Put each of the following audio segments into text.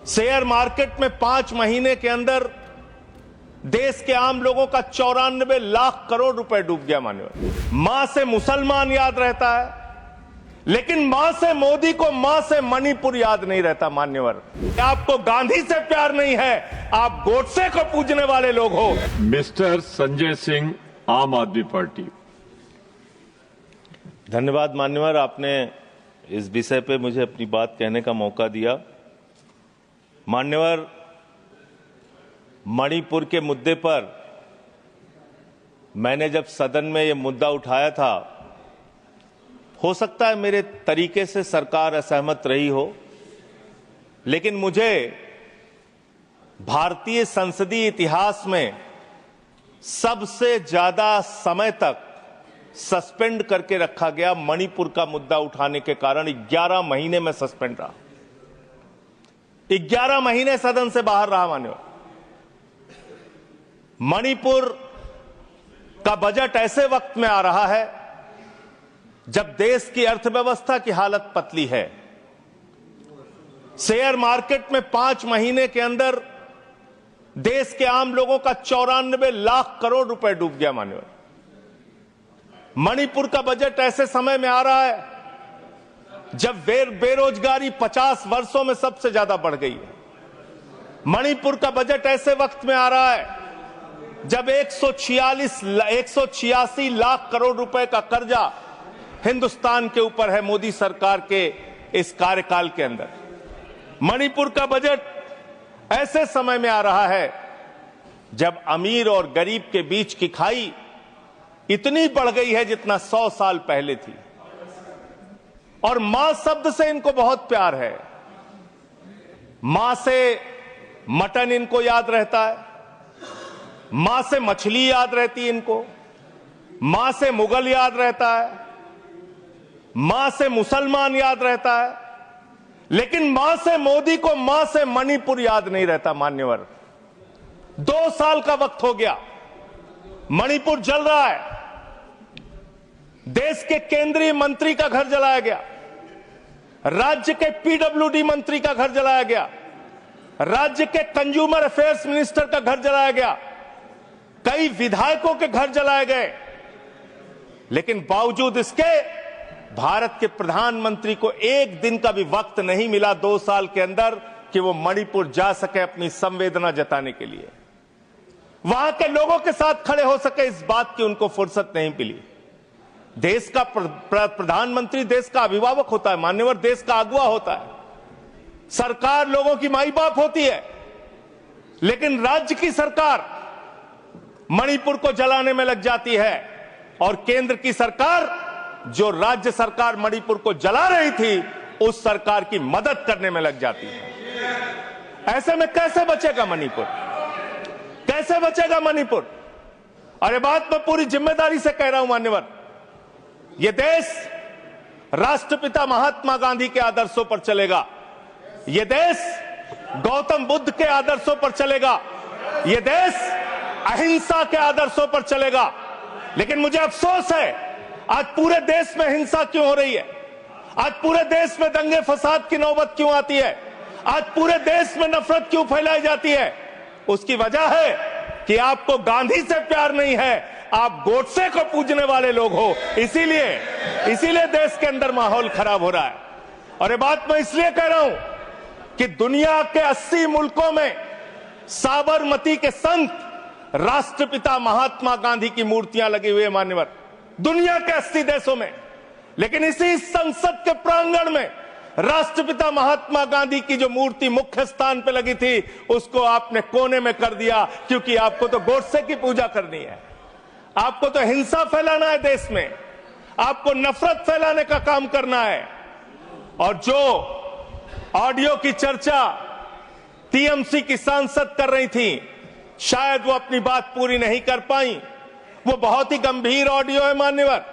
Share market में 5 महीने के अंदर देश के आम लोगों का 94 लाख करोड़ रुपए डूब गया। मान्यवर, मां से मुसलमान याद रहता है, लेकिन मां से मोदी को, मां से मणिपुर याद नहीं रहता। मान्यवर, आपको गांधी से प्यार नहीं है, आप गोडसे को पूजने वाले लोग हो। मिस्टर संजय सिंह, आम आदमी पार्टी। धन्यवाद मान्यवर, आपने इस विषय पे मुझे अपनी बात कहने का मौका दिया। मान्यवर, मणिपुर के मुद्दे पर मैंने जब सदन में यह मुद्दा उठाया था, हो सकता है मेरे तरीके से सरकार असहमत रही हो, लेकिन मुझे भारतीय संसदीय इतिहास में सबसे ज्यादा समय तक सस्पेंड करके रखा गया मणिपुर का मुद्दा उठाने के कारण 11 महीने में सस्पेंड रहा। 11 महीने सदन से बाहर रहा। मान्यवर, मणिपुर का बजट ऐसे वक्त में आ रहा है जब देश की अर्थव्यवस्था की हालत पतली है। शेयर मार्केट में 5 महीने के अंदर देश के आम लोगों का 94 लाख करोड़ रुपए डूब गया। मान्यवर, मणिपुर का बजट ऐसे समय में आ रहा है जब बेरोजगारी 50 वर्षों में सबसे ज्यादा बढ़ गई है। मणिपुर का बजट ऐसे वक्त में आ रहा है जब 186 लाख करोड़ रुपए का कर्जा हिंदुस्तान के ऊपर है मोदी सरकार के इस कार्यकाल के अंदर। मणिपुर का बजट ऐसे समय में आ रहा है जब अमीर और गरीब के बीच की खाई इतनी बढ़ गई है जितना 100 साल पहले थी। और मां शब्द से इनको बहुत प्यार है। मां से मटन इनको याद रहता है, मां से मछली याद रहती है इनको, मां से मुगल याद रहता है, मां से मुसलमान याद रहता है, लेकिन मां से मोदी को, मां से मणिपुर याद नहीं रहता। मान्यवर, 2 साल का वक्त हो गया, मणिपुर जल रहा है। देश के केंद्रीय मंत्री का घर जलाया गया, राज्य के पीडब्ल्यूडी मंत्री का घर जलाया गया, राज्य के कंज्यूमर अफेयर्स मिनिस्टर का घर जलाया गया, कई विधायकों के घर जलाए गए, लेकिन बावजूद इसके भारत के प्रधानमंत्री को एक दिन का भी वक्त नहीं मिला 2 साल के अंदर कि वो मणिपुर जा सके अपनी संवेदना जताने के लिए, वहां के लोगों के साथ खड़े हो सके। इस बात की उनको फुर्सत नहीं मिली। देश का प्रधानमंत्री देश का अभिभावक होता है। मान्यवर, देश का अगुवा होता है। सरकार लोगों की माई बाप होती है, लेकिन राज्य की सरकार मणिपुर को जलाने में लग जाती है और केंद्र की सरकार, जो राज्य सरकार मणिपुर को जला रही थी, उस सरकार की मदद करने में लग जाती है। ऐसे में कैसे बचेगा मणिपुर? कैसे बचेगा मणिपुर? अरे बात मैं पूरी जिम्मेदारी से कह रहा हूं मान्यवर, यह देश राष्ट्रपिता महात्मा गांधी के आदर्शों पर चलेगा, यह देश गौतम बुद्ध के आदर्शों पर चलेगा, यह देश अहिंसा के आदर्शों पर चलेगा। लेकिन मुझे अफसोस है, आज पूरे देश में हिंसा क्यों हो रही है? आज पूरे देश में दंगे फसाद की नौबत क्यों आती है? आज पूरे देश में नफरत क्यों फैलाई जाती है? उसकी वजह है कि आपको गांधी से प्यार नहीं है, आप गोडसे को पूजने वाले लोग हो। इसीलिए देश के अंदर माहौल खराब हो रहा है। और ये बात मैं इसलिए कह रहा हूं कि दुनिया के 80 मुल्कों में साबरमती के संत राष्ट्रपिता महात्मा गांधी की मूर्तियां लगी हुई है। मान्यवर, दुनिया के 80 देशों में, लेकिन इसी संसद के प्रांगण में राष्ट्रपिता महात्मा गांधी की जो मूर्ति मुख्य स्थान पर लगी थी, उसको आपने कोने में कर दिया, क्योंकि आपको तो गोडसे की पूजा करनी है, आपको तो हिंसा फैलाना है देश में, आपको नफरत फैलाने का काम करना है। और जो ऑडियो की चर्चा टीएमसी की सांसद कर रही थी, शायद वो अपनी बात पूरी नहीं कर पाई। वो बहुत ही गंभीर ऑडियो है मान्यवर,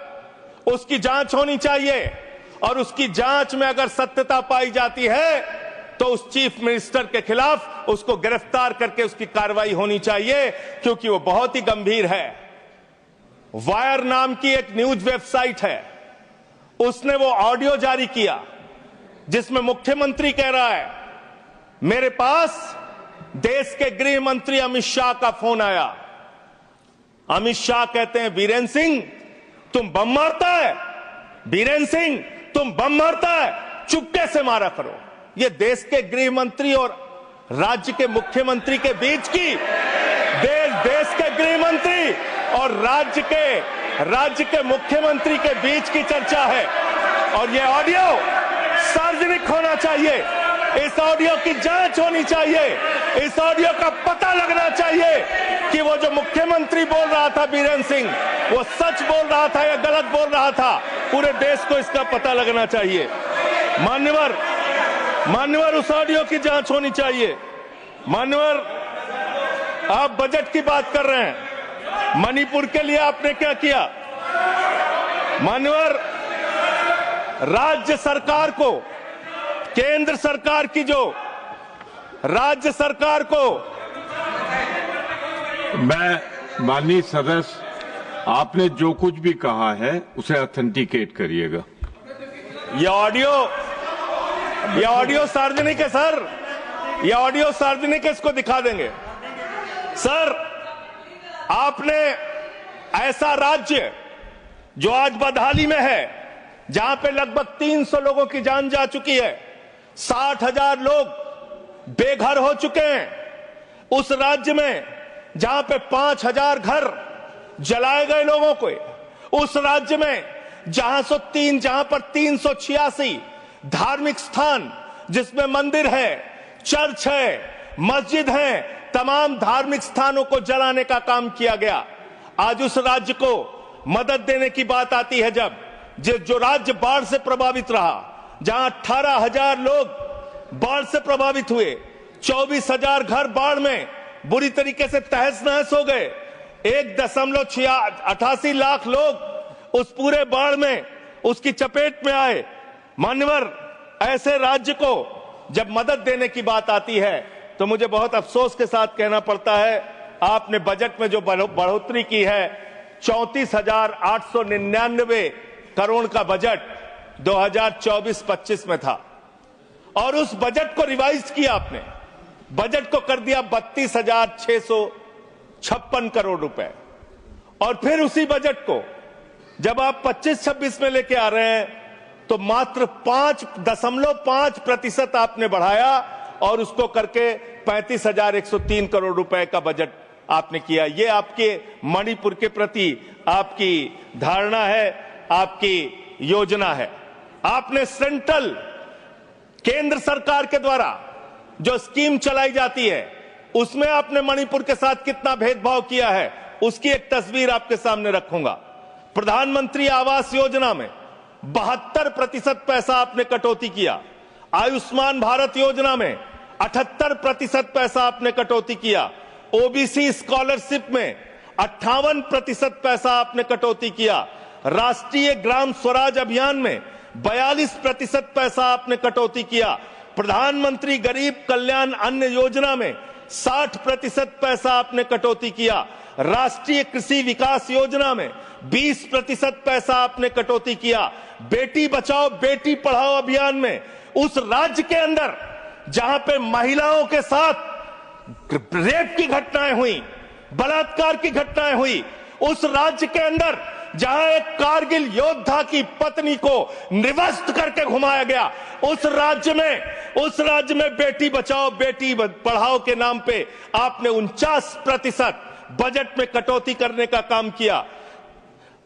उसकी जांच होनी चाहिए, और उसकी जांच में अगर सत्यता पाई जाती है तो उस चीफ मिनिस्टर के खिलाफ उसको गिरफ्तार करके उसकी कार्रवाई होनी चाहिए, क्योंकि वो बहुत ही गंभीर है। वायर नाम की एक न्यूज वेबसाइट है, उसने वो ऑडियो जारी किया जिसमें मुख्यमंत्री कह रहा है मेरे पास देश के गृह मंत्री अमित शाह का फोन आया। अमित शाह कहते हैं, बीरेन सिंह तुम बम मारता है, बीरेन सिंह तुम बम मारता है, चुपके से मारा करो। ये देश के गृह मंत्री और राज्य के मुख्यमंत्री के बीच की, देश के गृह मंत्री और राज्य के मुख्यमंत्री के बीच की चर्चा है। और ये ऑडियो सार्वजनिक होना चाहिए, इस ऑडियो की जांच होनी चाहिए, इस ऑडियो का पता लगना चाहिए कि वो जो मुख्यमंत्री बोल रहा था बीरेन सिंह, वो सच बोल रहा था या गलत बोल रहा था। पूरे देश को इसका पता लगना चाहिए। मान्यवर उस ऑडियो की जांच होनी चाहिए। मान्यवर, आप बजट की बात कर रहे हैं, मणिपुर के लिए आपने क्या किया? मान्यवर, राज्य सरकार को, केंद्र सरकार की जो राज्य सरकार को, मैं माननीय सदस्य, आपने जो कुछ भी कहा है उसे ऑथेंटिकेट करिएगा। ये ऑडियो सार्वजनिक है सर, ये ऑडियो सार्वजनिक है, इसको दिखा देंगे। सर, आपने ऐसा राज्य जो आज बदहाली में है, जहां पे लगभग 300 लोगों की जान जा चुकी है, 60,000 लोग बेघर हो चुके हैं, उस राज्य में जहां पे 5,000 घर जलाए गए लोगों को, उस राज्य में जहां पर 386 धार्मिक स्थान, जिसमें मंदिर है, चर्च है, मस्जिद है, तमाम धार्मिक स्थानों को जलाने का काम किया गया। आज उस राज्य को मदद देने की बात आती है, जब जो राज्य बाढ़ से प्रभावित रहा, जहां 18,000 लोग बाढ़ से प्रभावित हुए, 24,000 घर बाढ़ में बुरी तरीके से तहस नहस हो गए, 1.88 लाख लोग उस पूरे बाढ़ में उसकी चपेट में आए। मान्यवर, ऐसे राज्य को जब मदद देने की बात आती है तो मुझे बहुत अफसोस के साथ कहना पड़ता है, आपने बजट में जो बढ़ोतरी की है, 34,899 करोड़ का बजट 2024-25 में था, और उस बजट को रिवाइज किया आपने, बजट को कर दिया 32,656 करोड़ रुपए। और फिर उसी बजट को जब आप 25-26 में लेके आ रहे हैं तो मात्र 5.5% आपने बढ़ाया और उसको करके 35,103 करोड़ रुपए का बजट आपने किया। ये आपके मणिपुर के प्रति आपकी धारणा है, आपकी योजना है। आपने सेंट्रल केंद्र सरकार के द्वारा जो स्कीम चलाई जाती है, उसमें आपने मणिपुर के साथ कितना भेदभाव किया है, उसकी एक तस्वीर आपके सामने रखूंगा। प्रधानमंत्री आवास योजना में 72% पैसा आपने कटौती किया, आयुष्मान भारत योजना में 78% पैसा आपने कटौती किया, ओबीसी स्कॉलरशिप में 58% पैसा आपने कटौती किया, राष्ट्रीय ग्राम स्वराज अभियान में 42% पैसा आपने कटौती किया, प्रधानमंत्री गरीब कल्याण अन्न योजना में 60% पैसा आपने कटौती किया, राष्ट्रीय कृषि विकास योजना में 20% पैसा आपने कटौती किया, बेटी बचाओ बेटी पढ़ाओ अभियान में उस राज्य के अंदर जहां पे महिलाओं के साथ रेप की घटनाएं हुई, बलात्कार की घटनाएं हुई, उस राज्य के अंदर जहां एक कारगिल योद्धा की पत्नी को निवस्त करके घुमाया गया, उस राज्य में बेटी बचाओ बेटी पढ़ाओ के नाम पे आपने 49% बजट में कटौती करने का काम किया।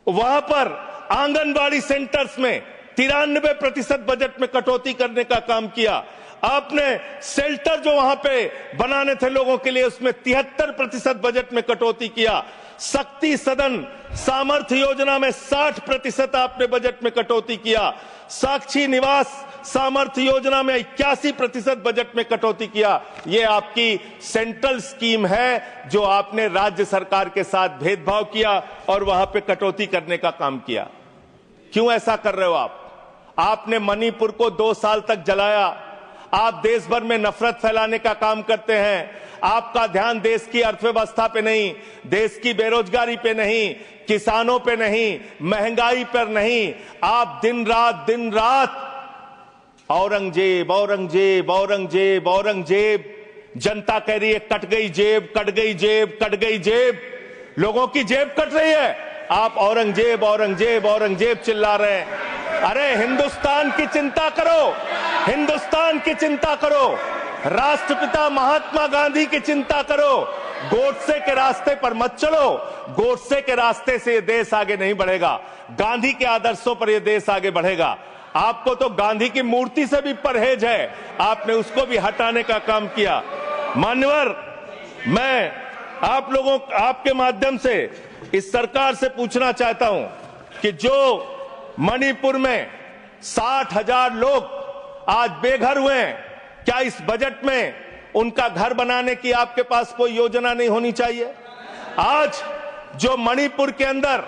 वहां पर आंगनबाड़ी सेंटर्स में 93% बजट में कटौती करने का काम किया। आपने शेल्टर जो वहां पे बनाने थे लोगों के लिए, उसमें 73% बजट में कटौती किया। शक्ति सदन सामर्थ्य योजना में 60% आपने बजट में कटौती किया। साक्षी निवास सामर्थ्य योजना में 81% बजट में कटौती किया। ये आपकी सेंट्रल स्कीम है जो आपने राज्य सरकार के साथ भेदभाव किया और वहां पे कटौती करने का काम किया। क्यों ऐसा कर रहे हो आप? आपने मणिपुर को 2 साल तक जलाया। आप देश भर में नफरत फैलाने का काम करते हैं। आपका ध्यान देश की अर्थव्यवस्था पे नहीं, देश की बेरोजगारी पे नहीं, किसानों पे नहीं, महंगाई पर नहीं। आप दिन रात औरंगजेब औरंगजेब औरंगजेब औरंगजेब, जनता कह रही है कट गई जेब, कट गई जेब, कट गई जेब, लोगों की जेब कट रही है, आप औरंगजेब औरंगजेब औरंगजेब चिल्ला रहे हैं। अरे हिंदुस्तान की चिंता करो, हिंदुस्तान की चिंता करो, राष्ट्रपिता महात्मा गांधी की चिंता करो, गोडसे के रास्ते पर मत चलो, गोडसे के रास्ते से ये देश आगे नहीं बढ़ेगा, गांधी के आदर्शों पर ये देश आगे बढ़ेगा। आपको तो गांधी की मूर्ति से भी परहेज है, आपने उसको भी हटाने का काम किया। मान्यवर, मैं आप लोगों, आपके माध्यम से इस सरकार से पूछना चाहता हूं कि जो मणिपुर में 60,000 लोग आज बेघर हुए हैं, क्या इस बजट में उनका घर बनाने की आपके पास कोई योजना नहीं होनी चाहिए? आज जो मणिपुर के अंदर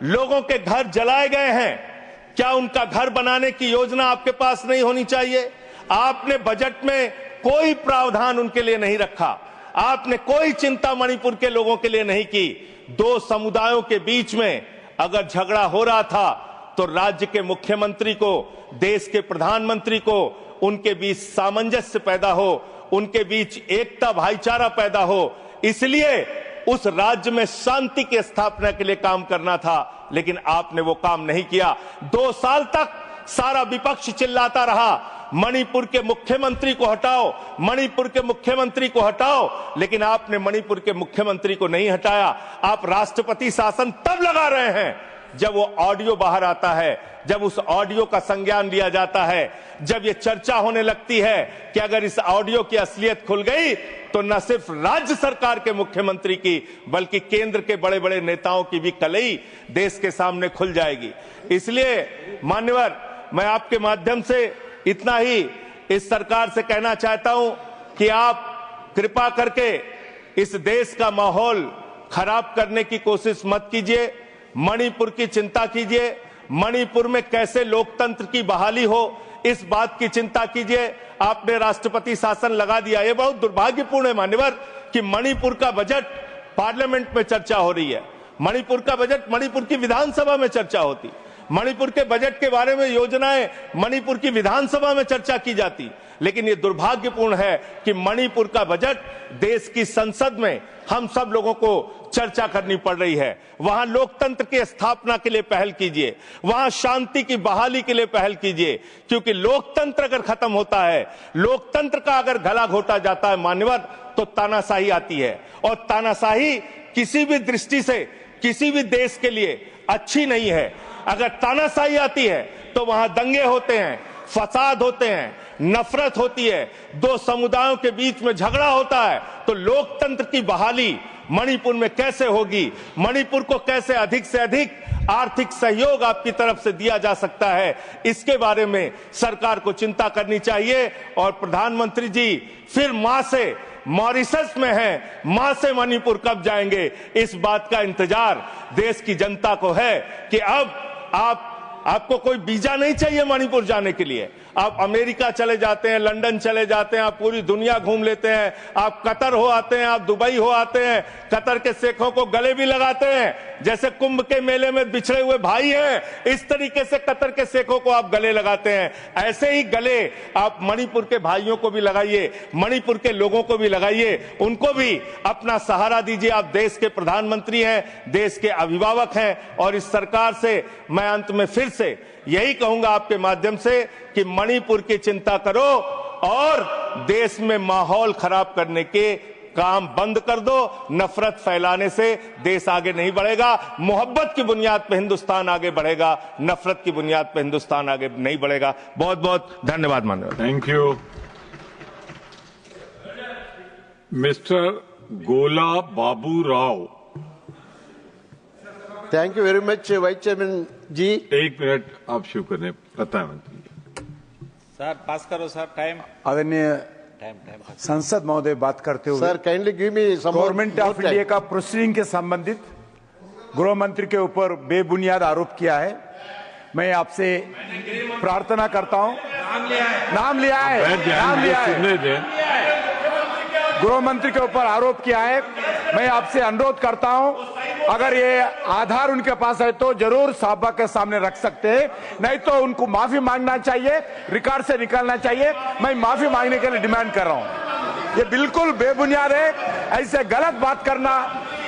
लोगों के घर जलाए गए हैं, क्या उनका घर बनाने की योजना आपके पास नहीं होनी चाहिए? आपने बजट में कोई प्रावधान उनके लिए नहीं रखा, आपने कोई चिंता मणिपुर के लोगों के लिए नहीं की। दो समुदायों के बीच में अगर झगड़ा हो रहा था तो राज्य के मुख्यमंत्री को, देश के प्रधानमंत्री को उनके बीच सामंजस्य पैदा हो, उनके बीच एकता भाईचारा पैदा हो, इसलिए उस राज्य में शांति की स्थापना के लिए काम करना था, लेकिन आपने वो काम नहीं किया। 2 साल तक सारा विपक्ष चिल्लाता रहा मणिपुर के मुख्यमंत्री को हटाओ, मणिपुर के मुख्यमंत्री को हटाओ, लेकिन आपने मणिपुर के मुख्यमंत्री को नहीं हटाया। आप राष्ट्रपति शासन तब लगा रहे हैं जब वो ऑडियो बाहर आता है, जब उस ऑडियो का संज्ञान लिया जाता है, जब ये चर्चा होने लगती है कि अगर इस ऑडियो की असलियत खुल गई तो न सिर्फ राज्य सरकार के मुख्यमंत्री की बल्कि केंद्र के बड़े बड़े नेताओं की भी कलई देश के सामने खुल जाएगी। इसलिए मान्यवर, मैं आपके माध्यम से इतना ही इस सरकार से कहना चाहता हूं कि आप कृपा करके इस देश का माहौल खराब करने की कोशिश मत कीजिए, मणिपुर की चिंता कीजिए, मणिपुर में कैसे लोकतंत्र की बहाली हो इस बात की चिंता कीजिए। आपने राष्ट्रपति शासन लगा दिया, यह बहुत दुर्भाग्यपूर्ण है मान्यवर कि मणिपुर का बजट पार्लियामेंट में चर्चा हो रही है, मणिपुर का बजट मणिपुर की विधानसभा में चर्चा होती, मणिपुर के बजट के बारे में योजनाएं मणिपुर की विधानसभा में चर्चा की जाती, लेकिन यह दुर्भाग्यपूर्ण है कि मणिपुर का बजट देश की संसद में हम सब लोगों को चर्चा करनी पड़ रही है। वहां लोकतंत्र की स्थापना के लिए पहल कीजिए, वहां शांति की बहाली के लिए पहल कीजिए, क्योंकि लोकतंत्र अगर खत्म होता है, लोकतंत्र का अगर गला घोटा जाता है मान्यवर, तो तानाशाही आती है, और तानाशाही किसी भी दृष्टि से किसी भी देश के लिए अच्छी नहीं है। अगर तानाशाही आती है तो वहां दंगे होते हैं, फसाद होते हैं, नफरत होती है, दो समुदायों के बीच में झगड़ा होता है, तो लोकतंत्र की बहाली मणिपुर में कैसे होगी? मणिपुर को कैसे अधिक से अधिक आर्थिक सहयोग आपकी तरफ से दिया जा सकता है, इसके बारे में सरकार को चिंता करनी चाहिए। और प्रधानमंत्री जी फिर मां से मॉरिशस में हैं, मां से मणिपुर कब जाएंगे, इस बात का इंतजार देश की जनता को है कि अब आपको कोई वीजा नहीं चाहिए मणिपुर जाने के लिए। आप अमेरिका चले जाते हैं, लंदन चले जाते हैं, आप पूरी दुनिया घूम लेते हैं, आप कतर हो आते हैं, आप दुबई हो आते हैं, कतर के शेखों को गले भी लगाते हैं, जैसे कुंभ के मेले में बिछड़े हुए भाई हैं, इस तरीके से कतर के शेखों को आप गले लगाते हैं। ऐसे ही गले आप मणिपुर के भाइयों को भी लगाइए, मणिपुर के लोगों को भी लगाइए, उनको भी अपना सहारा दीजिए। आप देश के प्रधानमंत्री हैं, देश के अभिभावक हैं, और इस सरकार से मैं अंत में फिर से यही कहूंगा आपके माध्यम से कि मणिपुर की चिंता करो और देश में माहौल खराब करने के काम बंद कर दो। नफरत फैलाने से देश आगे नहीं बढ़ेगा। मोहब्बत की बुनियाद पर हिंदुस्तान आगे बढ़ेगा, नफरत की बुनियाद पर हिंदुस्तान आगे नहीं बढ़ेगा। बहुत बहुत धन्यवाद माननीय। Thank you. Mister Gola Babu Rao. Thank you very much vice chairman जी। 1 मिनट आप शुरू करें, प्रधानमंत्री सर। पास करो सर, टाइम आदरणीय संसद महोदय बात करते हुए sir kindly give me some government of India का प्रोसीडिंग के संबंधित गृह मंत्री के ऊपर बेबुनियाद आरोप किया है। मैं आपसे प्रार्थना करता हूं, नाम लिया है, गृह मंत्री के ऊपर आरोप किया है। मैं आपसे अनुरोध करता हूं अगर ये आधार उनके पास है तो जरूर सभा के सामने रख सकते हैं, नहीं तो उनको माफी मांगना चाहिए, रिकॉर्ड से निकालना चाहिए। मैं माफी मांगने के लिए डिमांड कर रहा हूं। ये बिल्कुल बेबुनियाद है, ऐसे गलत बात करना,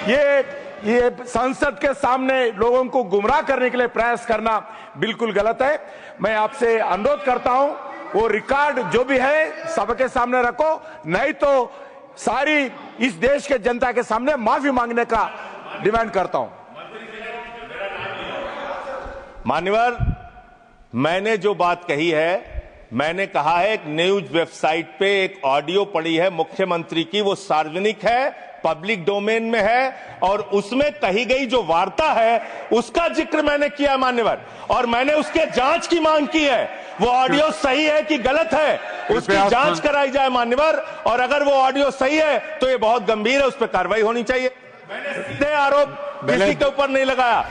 ये संसद के सामने लोगों को गुमराह करने के लिए प्रयास करना बिल्कुल गलत है। मैं आपसे अनुरोध करता हूं, वो रिकॉर्ड जो भी है सबके सामने रखो, नहीं तो सारी इस देश के जनता के सामने माफी मांगने का डिमांड करता हूं। मान्यवर, मैंने जो बात कही है, मैंने कहा है एक न्यूज वेबसाइट पे एक ऑडियो पड़ी है मुख्यमंत्री की, वो सार्वजनिक है, पब्लिक डोमेन में है, और उसमें कही गई जो वार्ता है उसका जिक्र मैंने किया मान्यवर, और मैंने उसके जांच की मांग की है। वो ऑडियो सही है कि गलत है उसकी जांच कराई जाए मान्यवर, और अगर वो ऑडियो सही है तो ये बहुत गंभीर है, उस पर कार्रवाई होनी चाहिए। मैंने सीधे आरोप किसी के ऊपर नहीं लगाया।